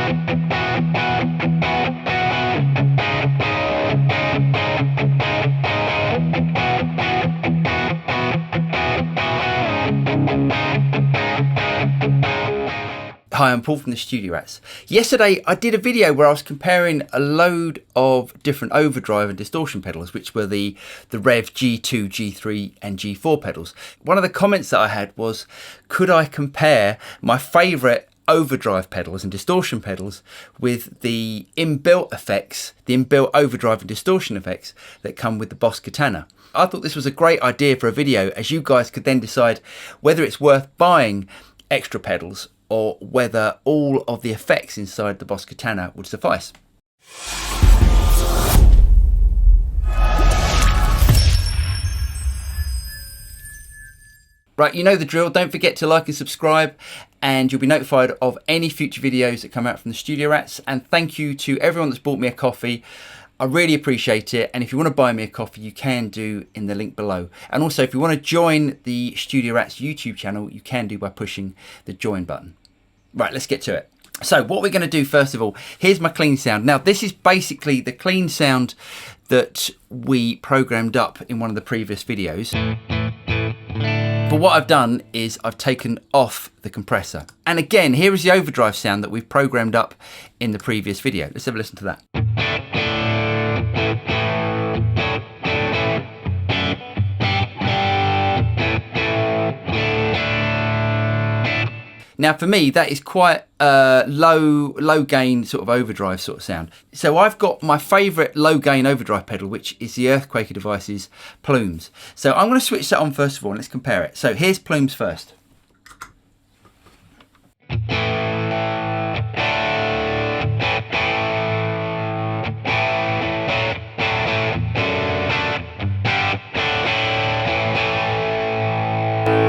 Hi, I'm Paul from the Studio Rats. Yesterday I did a video where I was comparing a load of different overdrive and distortion pedals, which were the Rev G2, G3 and G4 pedals. One of the comments that I had was, could I compare my favourite overdrive pedals and distortion pedals with the inbuilt effects, the inbuilt overdrive and distortion effects that come with the Boss Katana. I thought this was a great idea for a video, as you guys could then decide whether it's worth buying extra pedals or whether all of the effects inside the Boss Katana would suffice. Right, you know the drill. Don't forget to like and subscribe, and you'll be notified of any future videos that come out from the Studio Rats. And thank you to everyone that's bought me a coffee. I really appreciate it. And if you want to buy me a coffee, you can do in the link below. And also, if you want to join the Studio Rats YouTube channel, you can do by pushing the join button. Right, let's get to it. So what we're going to do first of all, here's my clean sound. Now, this is basically the clean sound that we programmed up in one of the previous videos. But what I've done is I've taken off the compressor. And again, here is the overdrive sound that we've programmed up in the previous video. Let's have a listen to that. Now for me, that is quite a low gain sort of overdrive sort of sound. So I've got my favourite low gain overdrive pedal, which is the Earthquaker Devices Plumes. So I'm going to switch that on first of all and let's compare it. So here's Plumes first.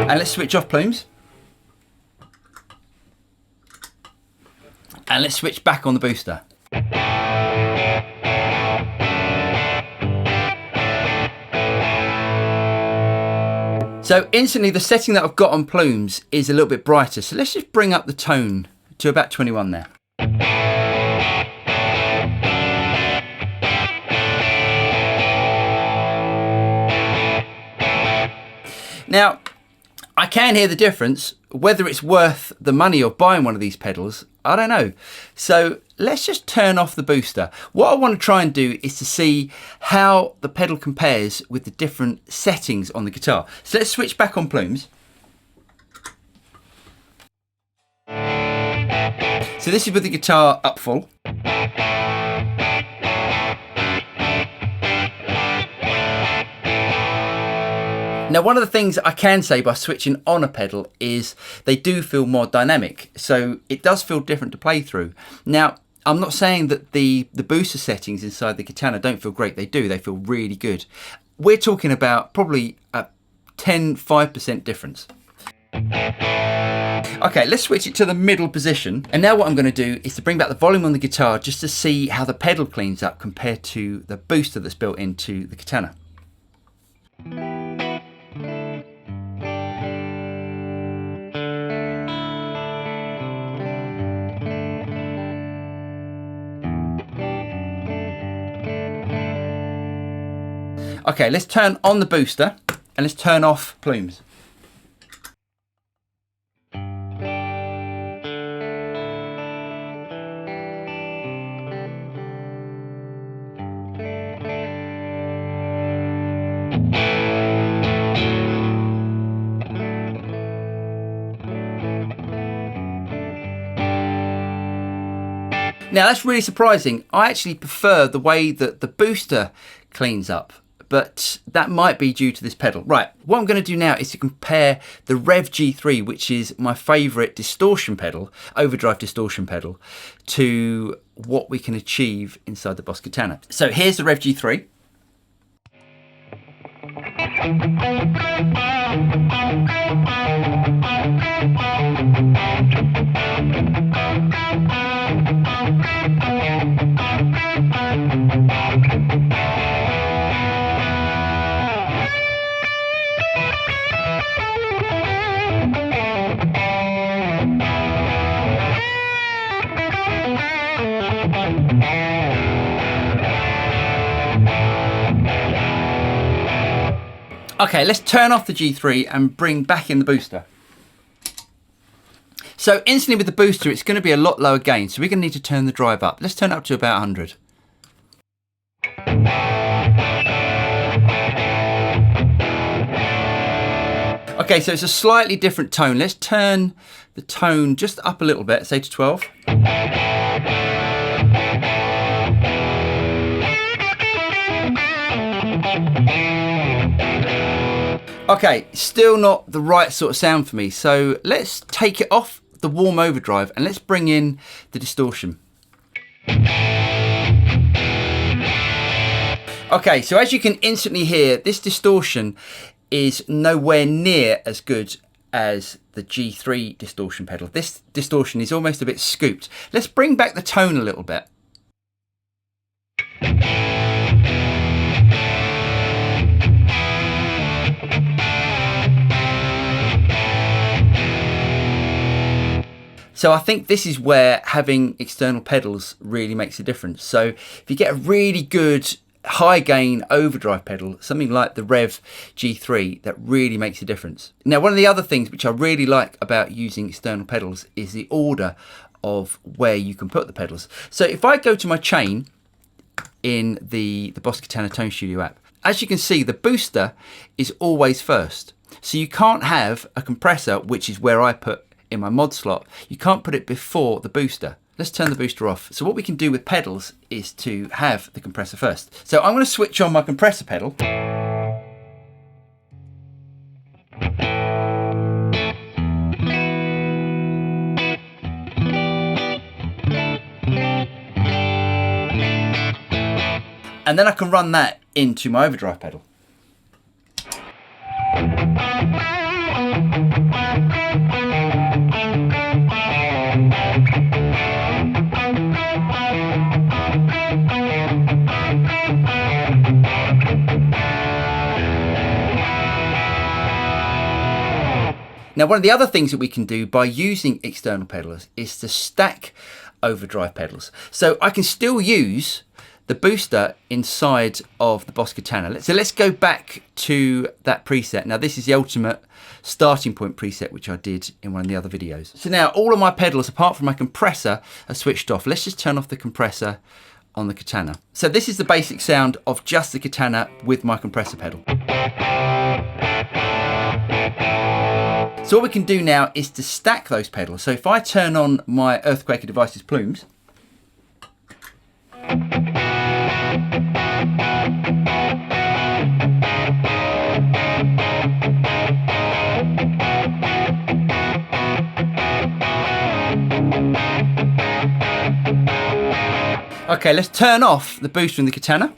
And let's switch off Plumes. And let's switch back on the booster. So instantly the setting that I've got on Plumes is a little bit brighter. So let's just bring up the tone to about 21 there. Now, I can hear the difference. Whether it's worth the money of buying one of these pedals, I don't know. So let's just turn off the booster. What I want to try and do is to see how the pedal compares with the different settings on the guitar. So let's switch back on Plumes. So this is with the guitar up full. Now, one of the things I can say by switching on a pedal is they do feel more dynamic. So it does feel different to play through. Now, I'm not saying that the booster settings inside the Katana don't feel great. They do. They feel really good. We're talking about probably a 5% difference. Okay, let's switch it to the middle position. And now what I'm going to do is to bring back the volume on the guitar just to see how the pedal cleans up compared to the booster that's built into the Katana. Okay, let's turn on the booster and let's turn off Plumes. Now that's really surprising. I actually prefer the way that the booster cleans up, but that might be due to this pedal. Right, what I'm going to do now is to compare the Rev G3, which is my favourite distortion pedal, overdrive distortion pedal, to what we can achieve inside the Boss Katana. So here's the Rev G3. Okay, let's turn off the G3 and bring back in the booster. So instantly with the booster, it's going to be a lot lower gain. So we're going to need to turn the drive up. Let's turn it up to about 100. Okay, so it's a slightly different tone. Let's turn the tone just up a little bit, say to 12. Okay, still not the right sort of sound for me. So let's take it off the warm overdrive and let's bring in the distortion. Okay, so as you can instantly hear, this distortion is nowhere near as good as the G3 distortion pedal. This distortion is almost a bit scooped. Let's bring back the tone a little bit. So I think this is where having external pedals really makes a difference. So if you get a really good high gain overdrive pedal, something like the Rev G3, that really makes a difference. Now, one of the other things which I really like about using external pedals is the order of where you can put the pedals. So if I go to my chain in the Boss Katana Tone Studio app, as you can see, the booster is always first. So you can't have a compressor, which is where I put in my mod slot, you can't put it before the booster. Let's turn the booster off. So what we can do with pedals is to have the compressor first. So I'm going to switch on my compressor pedal. And then I can run that into my overdrive pedal. Now, one of the other things that we can do by using external pedals is to stack overdrive pedals. So I can still use the booster inside of the Boss Katana. So let's go back to that preset. Now, this is the ultimate starting point preset, which I did in one of the other videos. So now all of my pedals, apart from my compressor, are switched off. Let's just turn off the compressor on the Katana. So this is the basic sound of just the Katana with my compressor pedal. So what we can do now is to stack those pedals. So if I turn on my Earthquaker Devices plumes, okay, let's turn off the booster in the Katana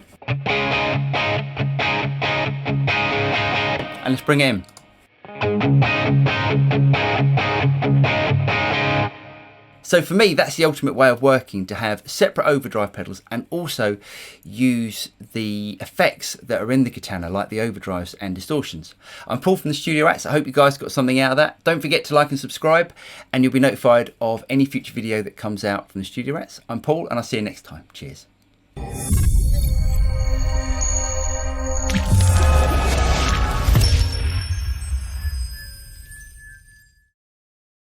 and let's bring it in. So for me, that's the ultimate way of working, to have separate overdrive pedals and also use the effects that are in the Katana, like the overdrives and distortions. I'm Paul from the Studio Rats. I hope you guys got something out of that. Don't forget to like and subscribe, and you'll be notified of any future video that comes out from the Studio Rats. I'm Paul, and I'll see you next time. Cheers.